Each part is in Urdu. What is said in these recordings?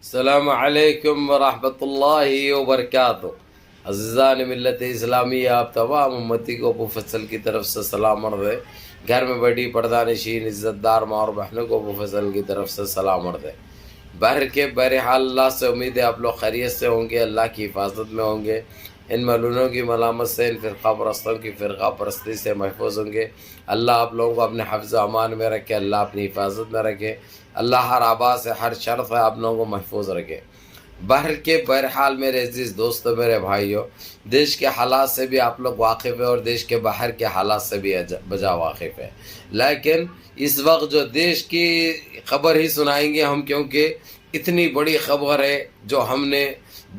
السلام علیکم ورحمۃ اللہ وبرکاتہ۔ عزیزان ملت اسلامی، آپ تمام امتی کو ابو فضل کی طرف سے سلام عرض ہے۔ گھر میں بیٹھی پردہ نشین عزت دار ماں اور بہنوں کو ابو فضل کی طرف سے سلام عرض ہے۔ بہرحال اللہ سے امید ہے آپ لوگ خیریت سے ہوں گے، اللہ کی حفاظت میں ہوں گے، ان ملعونوں کی ملامت سے، ان فرقہ پرستوں کی فرقہ پرستی سے محفوظ ہوں گے۔ اللہ آپ لوگوں کو اپنے حفظ و امان میں رکھے، اللہ اپنی حفاظت میں رکھے، اللہ ہر آبا سے ہر شر سے آپ لوگوں کو محفوظ رکھے۔ بہرحال میرے عزیز دوستو، میرے بھائیو، دیش کے حالات سے بھی آپ لوگ واقف ہیں اور دیش کے باہر کے حالات سے بھی بجا واقف ہے، لیکن اس وقت جو دیش کی خبر ہی سنائیں گے ہم، کیونکہ اتنی بڑی خبر ہے جو ہم نے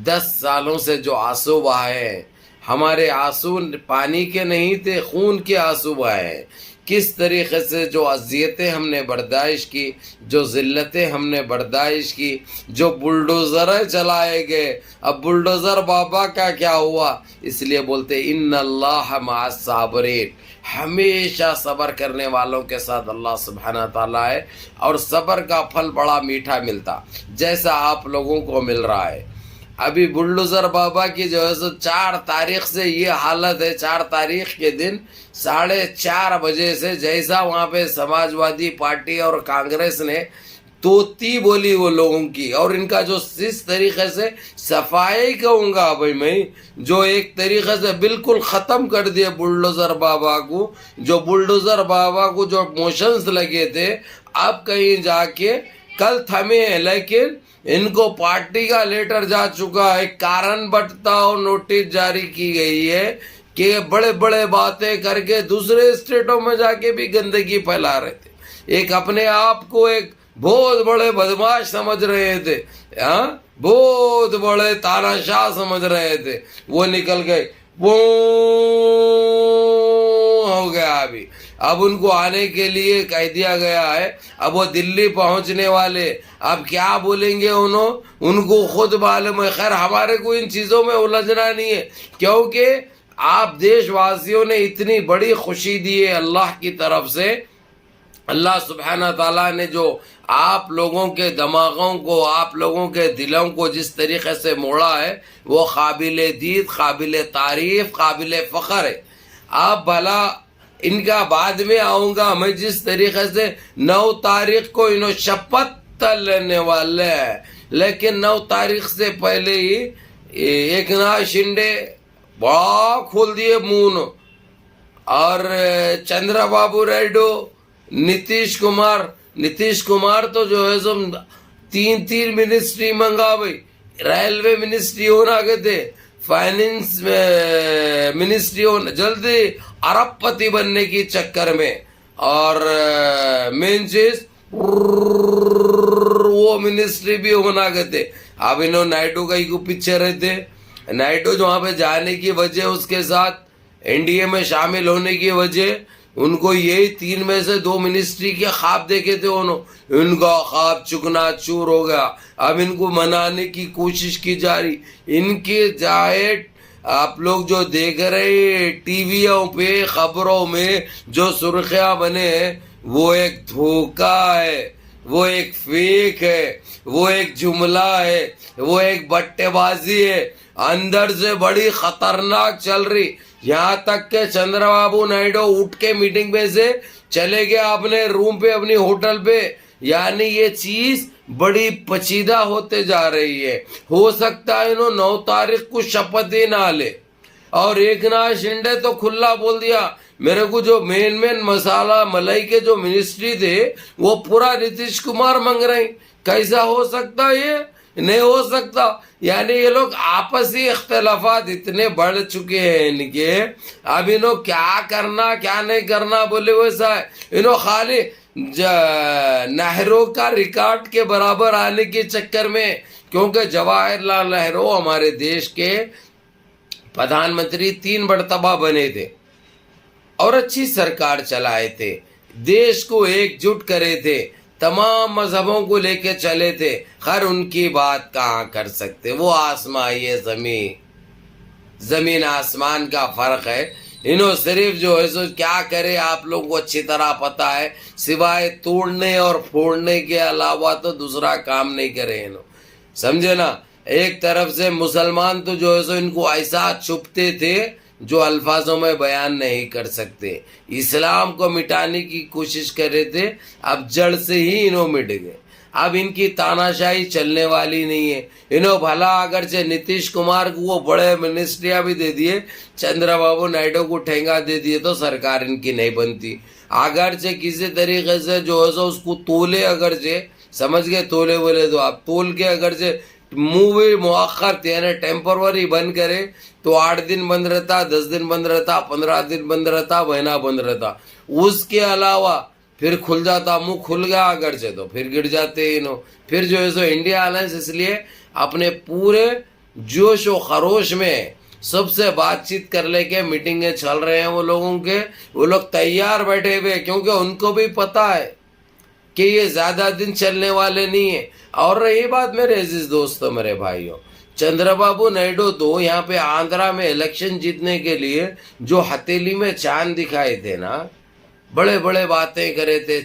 10 سالوں سے جو آنسو بہائے ہیں، ہمارے آنسو پانی کے نہیں تھے، خون کے آنسو بہائے ہیں۔ کس طریقے سے جو اذیتیں ہم نے برداشت کی، جو ذلتیں ہم نے برداشت کی، جو بلڈوزریں چلائے گئے۔ اب بلڈوزر بابا کا کیا ہوا؟ اس لیے بولتے ان اللہ مع الصابرین، ہمیشہ صبر کرنے والوں کے ساتھ اللہ سبحانہ تعالیٰ ہے، اور صبر کا پھل بڑا میٹھا ملتا، جیسا آپ لوگوں کو مل رہا ہے۔ ابھی بلڈوزر بابا کی جو ہے 4 تاریخ سے یہ حالت ہے۔ 4 تاریخ کے دن 4:30 بجے سے جیسا وہاں پہ سماجوادی پارٹی اور کانگریس نے توتی بولی وہ لوگوں کی، اور ان کا جو اس طریقے سے صفائی کہوں گا بھائی میں، جو ایک طریقے سے بالکل ختم کر دیا بلڈوزر بابا کو، جو بلڈوزر بابا کو جو موشنز لگے تھے، اب کہیں جا کے کل تھمے ہیں، لیکن ان کو پارٹی کا لیٹر جا چکا ہے، کارن بٹاؤ نوٹس جاری کی گئی ہے کہ بڑے بڑے باتیں کر کے دوسرے اسٹیٹوں میں جا کے بھی گندگی پھیلا رہے تھے، ایک اپنے آپ کو ایک بہت بڑے بدماش سمجھ رہے تھے، بہت بڑے تاناشاہ سمجھ رہے تھے، وہ نکل گئے، وہ ہو گیا۔ اب ان کو آنے کے لیے کہہ دیا گیا ہے، اب وہ دلی پہنچنے والے، اب کیا بولیں گے ان کو خود معلوم ہے۔ خیر، ہمارے کو ان چیزوں میں الجھنا نہیں ہے، کیونکہ آپ دیش واسیوں نے اتنی بڑی خوشی دی ہے اللہ کی طرف سے۔ اللہ سبحانہ تعالیٰ نے جو آپ لوگوں کے دماغوں کو، آپ لوگوں کے دلوں کو جس طریقے سے موڑا ہے، وہ قابل دید، قابل تعریف، قابل فخر ہے۔ آپ بھلا ان کا بعد میں آؤں گا میں، جس طریقے سے 9 تاریخ کو انہوں شپت لینے والے ہیں، لیکن 9 تاریخ سے پہلے ہی ایکناتھ شنڈے بڑا کھول دیے منہ، اور چندرا بابو ریڈو، نتیش کمار تو جو ہے سو 3 منسٹری منگا بھائی، ریلوے منسٹری ہونا کے تھے، فائننس منسٹری ہونا، جلدی ارب پتی بننے کی چکر میں، اور مین چیز وہ منسٹری بھی ہونا کے تھے۔ اب انہوں نائیڈو کا ہی کو پیچھے رہتے، نائیڈو جو وہاں پہ جانے کی وجہ، اس کے ساتھ این ڈی اے میں شامل ہونے کی وجہ، ان کو یہی 3 میں سے 2 منسٹری کے خواب دیکھے تھے، ان کا خواب چکنا چور ہو گیا۔ اب ان کو منانے کی کوشش کی جا رہی، ان کے جائے آپ لوگ جو دیکھ رہے ٹی ویوں پہ خبروں میں جو سرخیاں بنے ہیں، وہ ایک دھوکہ ہے، وہ ایک فیک ہے، وہ ایک جملہ ہے، وہ ایک بٹے بازی ہے، اندر سے بڑی خطرناک چل رہی۔ یہاں تک کہ چندرا بابو نائیڈو اٹھ کے میٹنگ میں سے چلے گئے اپنے روم پہ، اپنی ہوٹل پہ، یعنی یہ چیز بڑی پیچیدہ ہوتے جا رہی ہے۔ ہو سکتا ہے 9 تاریخ کو شپت ہی نہ لے، اور ایکناتھ شنڈے تو کھلا بول دیا، میرے کو جو مین مسالہ ملائی کے جو منسٹری تھے وہ پورا نتیش کمار مانگ رہے ہیں۔ کیسا ہو سکتا یہ؟ نہیں ہو سکتا۔ یعنی یہ لوگ آپسی اختلافات اتنے بڑھ چکے ہیں ان کے، اب انہوں کیا کرنا کیا نہیں کرنا بولے ویسا ہے۔ انہوں خالی نہرو کا ریکارڈ کے برابر آنے کے چکر میں، کیونکہ جواہر لال نہرو ہمارے دیش کے پردھان منتری 3 مرتبہ بنے تھے، اور اچھی سرکار چلائے تھے، دیش کو ایک جٹ کرے تھے، تمام مذہبوں کو لے کے چلے تھے۔ خیر، ان کی بات کہاں کر سکتے، وہ آسمان یہ زمین آسمان کا فرق ہے۔ انہوں صرف جو ہے سو کیا کرے آپ لوگوں کو اچھی طرح پتا ہے، سوائے توڑنے اور پھوڑنے کے علاوہ تو دوسرا کام نہیں کرے انہوں۔ سمجھے نا. ایک طرف سے مسلمان تو جو ہے سو ان کو ایسا چھپتے تھے جو الفاظوں میں بیان نہیں کر سکتے, اسلام کو مٹانے کی کوشش کر رہے تھے, اب جڑ سے ہی انہوں مٹ گئے. اب ان کی تاناشاہی چلنے والی نہیں ہے. انہوں بھلا اگرچہ نتیش کمار کو وہ بڑے منسٹریاں بھی دے دیے, چندرا بابو نائیڈو کو ٹھینگا دے دیے تو سرکار ان کی نہیں بنتی. اگرچہ کسی طریقے سے جو ہے سو اس کو تولے, اگرچہ سمجھ گئے تولے بولے تو آپ تول کے اگرچہ مووی مؤخر یعنی ٹیمپروری بند کرے تو 8 دن بند رہتا, 10 دن بند رہتا, 15 دن بند رہتا, مہینہ بند رہتا. اس کے علاوہ پھر کھل جاتا, منہ کھل گیا اگرچہ تو پھر گر جاتے انہوں. پھر جو ہے سو انڈیا الائنس اس لیے اپنے پورے جوش و خروش میں سب سے بات چیت کر لے کے میٹنگیں چل رہے ہیں وہ لوگوں کے, وہ لوگ تیار بیٹھے ہوئے, کیونکہ ان کو بھی پتا ہے کہ یہ زیادہ دن چلنے والے نہیں ہیں. اور رہی بات میرے عزیز دوستوں, میرے بھائیوں, چندرا بابو نائیڈو تو یہاں پہ آندھرا میں الیکشن جیتنے کے لیے جو ہتھیلی میں چاند دکھائے تھے نا, بڑے بڑے باتیں کرے تھے,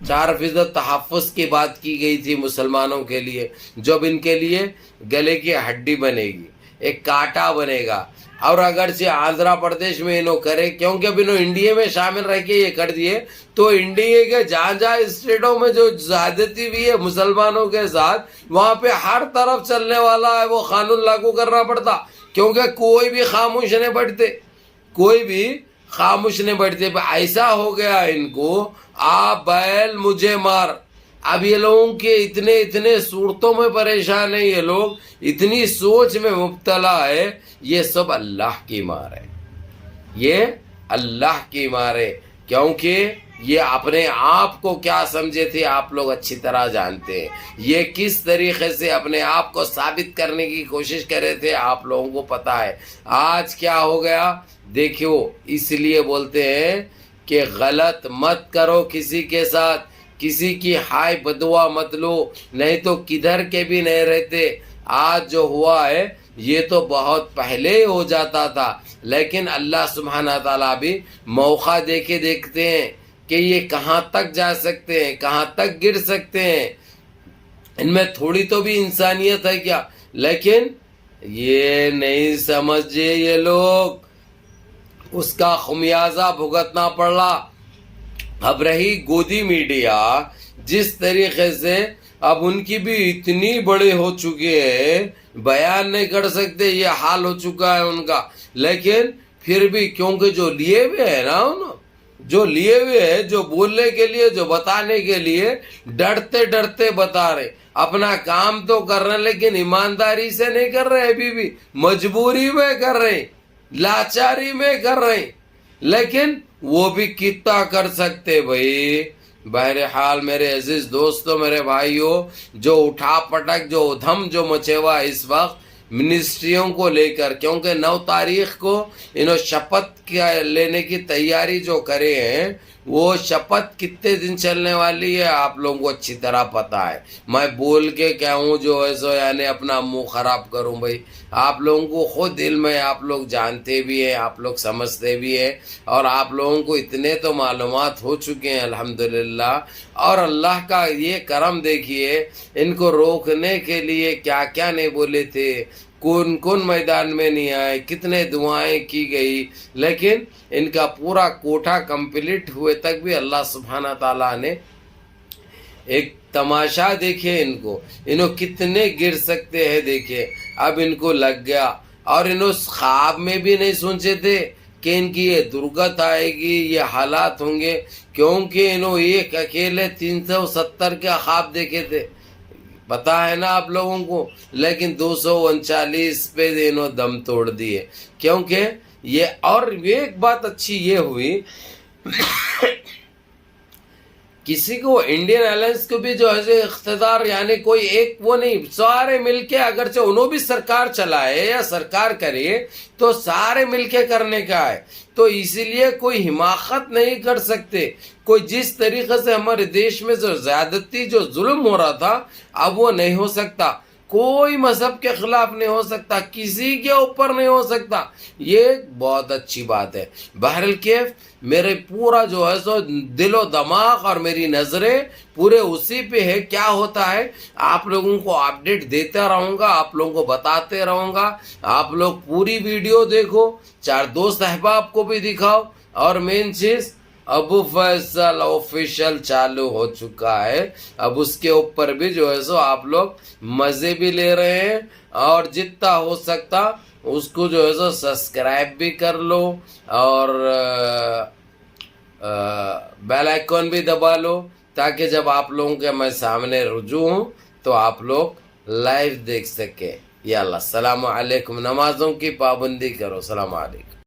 4% تحفظ کی بات کی گئی تھی مسلمانوں کے لیے, جب ان کے لیے گلے کی ہڈی بنے گی, ایک کانٹا بنے گا. اور اگرچہ آندھرا پردیش میں انہوں کرے, کیونکہ اب انہوں انڈیا میں شامل رہ کے یہ کر دیے, تو انڈیا کے جہاں اسٹیٹوں میں جو زیادتی بھی ہے مسلمانوں کے ساتھ, وہاں پہ ہر طرف چلنے والا ہے وہ قانون لاگو کرنا پڑتا, کیونکہ کوئی بھی خاموش نہیں بیٹھتے, کوئی بھی خاموش نہیں بیٹھتے. ایسا ہو گیا ان کو, آپ بیل مجھے مار. اب یہ لوگوں کے اتنے صورتوں میں پریشان ہیں, یہ لوگ اتنی سوچ میں مبتلا ہے. یہ سب اللہ کی مار ہے, یہ اللہ کی مار ہے, کیونکہ یہ اپنے آپ کو کیا سمجھے تھے آپ لوگ اچھی طرح جانتے ہیں. یہ کس طریقے سے اپنے آپ کو ثابت کرنے کی کوشش کر رہے تھے آپ لوگوں کو پتا ہے. آج کیا ہو گیا دیکھو, اس لیے بولتے ہیں کہ غلط مت کرو کسی کے ساتھ, کسی کی ہائے بدوا مت لو, نہیں تو کدھر کے بھی نہیں رہتے. آج جو ہوا ہے یہ تو بہت پہلے ہو جاتا تھا, لیکن اللہ سبحانہ تعالیٰ بھی موقع دے کے دیکھتے ہیں کہ یہ کہاں تک جا سکتے ہیں, کہاں تک گر سکتے ہیں. ان میں تھوڑی تو بھی انسانیت ہے کیا؟ لیکن یہ نہیں سمجھے یہ لوگ, اس کا خمیازہ بھگتنا پڑ رہا. اب رہی گودی میڈیا, جس طریقے سے اب ان کی بھی اتنی بڑے ہو چکے ہیں, بیان نہیں کر سکتے, یہ حال ہو چکا ہے ان کا. لیکن پھر بھی کیونکہ جو لیے ہوئے ہیں نا, جو لیے ہوئے ہیں, جو بولنے کے لیے, جو بتانے کے لیے ڈرتے ڈرتے بتا رہے, اپنا کام تو کر رہے لیکن ایمانداری سے نہیں کر رہے, ابھی بھی مجبوری میں کر رہے, لاچاری میں کر رہے. لیکن وہ بھی کتنا کر سکتے بھائی. بہرحال میرے عزیز دوستوں, میرے بھائیوں, جو اٹھا پٹک, جو ادھم جو مچے ہوا اس وقت منسٹریوں کو لے کر, کیونکہ 9 تاریخ کو انہوں شپت لینے کی تیاری جو کرے ہیں, وہ شپت کتنے دن چلنے والی ہے آپ لوگوں کو اچھی طرح پتا ہے. میں بول کے کیا ہوں جو ہے سو یعنی اپنا منہ خراب کروں بھائی, آپ لوگوں کو خود علم ہے, آپ لوگ جانتے بھی ہیں, آپ لوگ سمجھتے بھی ہیں, اور آپ لوگوں کو اتنے تو معلومات ہو چکے ہیں الحمدللہ. اور اللہ کا یہ کرم دیکھیے, ان کو روکنے کے لیے کیا کیا نہیں بولے تھے, کون میدان میں نہیں آئے, کتنے دعائیں کی گئی, لیکن ان کا پورا کوٹھا کمپلیٹ ہوئے تک بھی اللہ سبحانہ تعالیٰ نے ایک تماشا دیکھے ان کو, انہوں کتنے گر سکتے ہیں دیکھے. اب ان کو لگ گیا, اور انہوں خواب میں بھی نہیں سوچے تھے کہ ان کی یہ درگت آئے گی, یہ حالات ہوں گے, کیونکہ انہوں ایک اکیلے 370 کے خواب دیکھے تھے, پتا ہے نا آپ لوگوں کو. لیکن 239 پہ انہوں دم توڑ دیے, کیونکہ یہ. اور ایک بات اچھی یہ ہوئی کسی کو انڈین الائنس کو بھی جو ہے اقتدار یعنی کوئی ایک وہ نہیں, سارے مل کے, اگرچہ انہوں بھی سرکار چلائے یا سرکار کرے تو سارے مل کے کرنے کا ہے. تو اسی لیے کوئی حماقت نہیں کر سکتے. کوئی جس طریقے سے ہمارے دیش میں جو زیادتی جو ظلم ہو رہا تھا, اب وہ نہیں ہو سکتا. کوئی مذہب کے خلاف نہیں ہو سکتا, کسی کے اوپر نہیں ہو سکتا. یہ بہت اچھی بات ہے. بہرحال کیف میرے پورا جو ہے سو دل و دماغ اور میری نظریں پورے اسی پہ ہے. کیا ہوتا ہے آپ لوگوں کو اپڈیٹ دیتا رہوں گا, آپ لوگوں کو بتاتے رہوں گا. آپ لوگ پوری ویڈیو دیکھو, 4 دوست احباب کو بھی دکھاؤ. اور مین چیز ابو فیصل آفیشیل چالو ہو چکا ہے. اب اس کے اوپر بھی جو ہے سو آپ لوگ مزے بھی لے رہے ہیں, اور جتنا ہو سکتا اس کو جو ہے سو سبسکرائب بھی کر لو, اور بیل آئیکن بھی دبا لو, تاکہ جب آپ لوگوں کے میں سامنے رجوع ہوں تو آپ لوگ لائیو دیکھ سکیں. یا اللہ, السلام علیکم. نمازوں کی پابندی کرو. السلام علیکم.